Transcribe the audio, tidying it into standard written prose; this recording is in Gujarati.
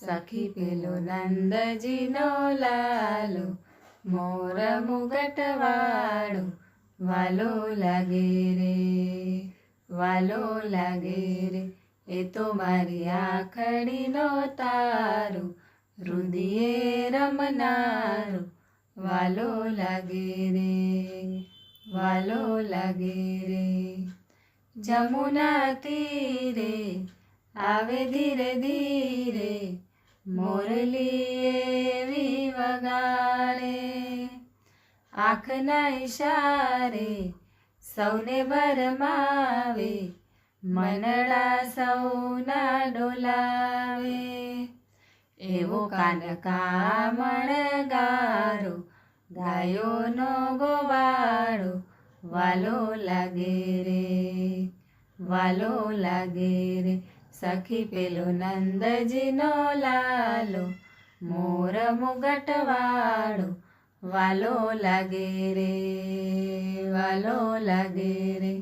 સખી પેલો નંદજીનો લાલો, મોર મુગટવાળો, વાલો લાગે રે, વાલો લાગે રે. એ તો મારી આંખડીનો તારો, રુદિયે રમનારો, વાલો લાગે રે, વાલો લાગે રે. જમુના તીરે આવે ધીરે ધીરે, મોરલી એવી વગાડે, આંખના ઈશારે સૌને ભરમાવે, મનડા સૌના ડોલાવે. એવો કાન કામણ ગારો, ગાયોનો ગોવાળો, વાલો લાગે રે, વાલો લાગે રે. સખી પેલો નંદજીનો લાલો, મોર મુગટવાળો, વાલો લાગે રે, વાલો લાગે રે.